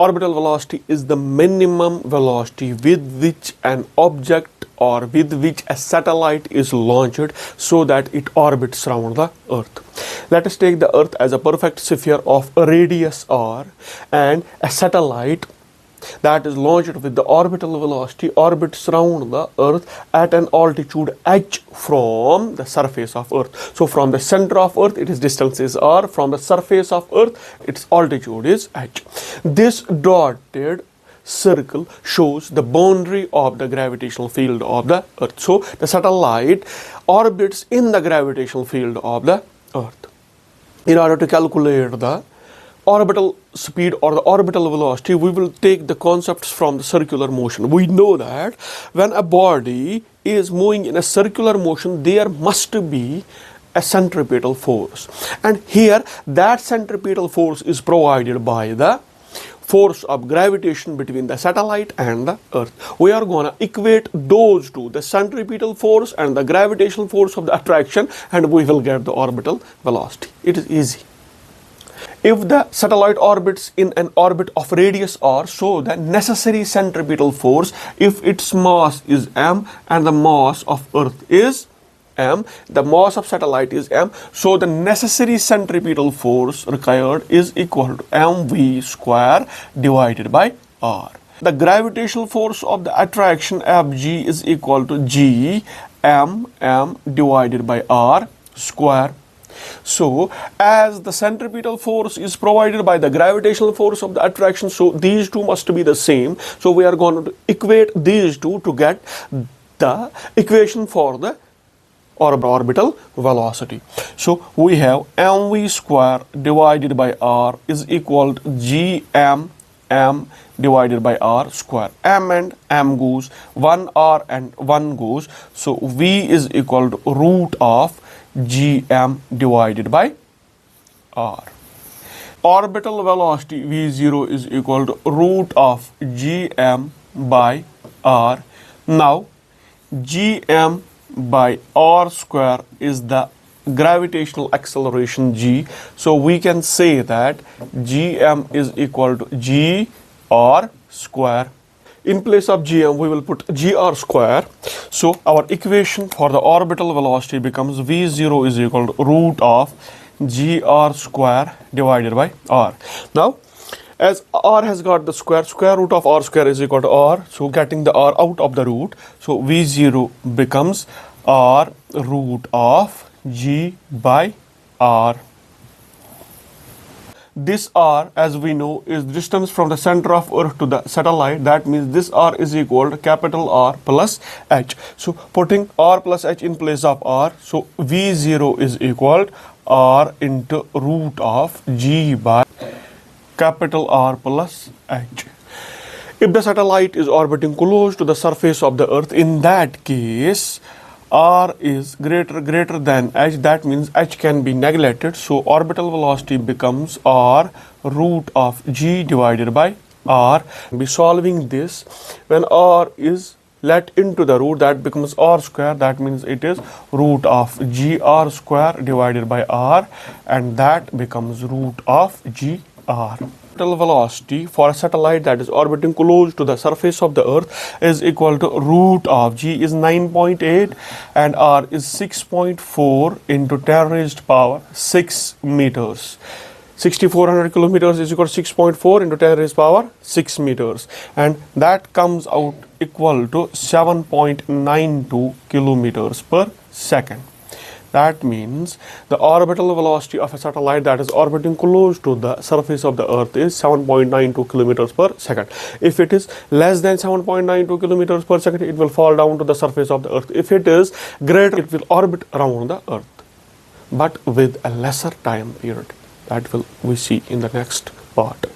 Orbital velocity is the minimum velocity with which an object or with which a satellite is launched so that it orbits around the Earth. Let us take the Earth as a perfect sphere of a radius r, and a satellite that is launched with the orbital velocity orbits around the Earth at an altitude h from the surface of Earth. So from the center of Earth its distance is r, from the surface of Earth its altitude is h. This dotted circle shows the boundary of the gravitational field of the Earth. So the satellite orbits in the gravitational field of the Earth. In order to calculate the orbital speed or the orbital velocity, we will take the concepts from the circular motion. We know that when a body is moving in a circular motion, there must be a centripetal force, and here that centripetal force is provided by the force of gravitation between the satellite and the Earth. We are going to equate those two, the centripetal force and the gravitational force of the attraction, and we will get the orbital velocity. It is easy. If the satellite orbits in an orbit of radius r, so the necessary centripetal force, if its mass is m and the mass of Earth is m, the mass of satellite is m, so the necessary centripetal force required is equal to mv square divided by r. The gravitational force of the attraction Fg is equal to g m divided by r square. So as the centripetal force is provided by the gravitational force of the attraction, so these two must be the same. So we are going to equate these two to get the equation for the orbital velocity. So we have mv square divided by r is equal to gm divided by r square. M and m goes, 1 r and 1 goes, so v is equal to root of gm divided by r. Orbital velocity v0 is equal to root of gm by r. Now gm by r square is the gravitational acceleration g, so we can say that gm is equal to g r square. In place of gm we will put gr square. So our equation for the orbital velocity becomes v0 is equal to root of gr square divided by r. Now as r has got the square root of r square is equal to r, so getting the r out of the root, so v0 becomes r root of g by r. This r, as we know, is distance from the center of Earth to the satellite. That means this r is equal to capital R plus h. So putting r plus h in place of r, so v0 is equal to r into root of g by capital R plus h. If the satellite is orbiting close to the surface of the Earth, in that case r is greater than h, that means h can be neglected, so orbital velocity becomes r root of g divided by r. Be solving this, when r is let into the root, that becomes r square, that means it is root of gr square divided by r, and that becomes root of gr. Orbital velocity for a satellite that is orbiting close to the surface of the Earth is equal to root of g is 9.8 and r is 6.4 into 10 raised power 6 meters. 6400 kilometers is equal to 6.4 into 10 raised power 6 meters, and that comes out equal to 7.92 kilometers per second. That means the orbital velocity of a satellite that is orbiting close to the surface of the Earth is 7.92 kilometers per second. If it is less than 7.92 kilometers per second, it will fall down to the surface of the Earth. If it is greater, it will orbit around the Earth, but with a lesser time period. That will we see in the next part.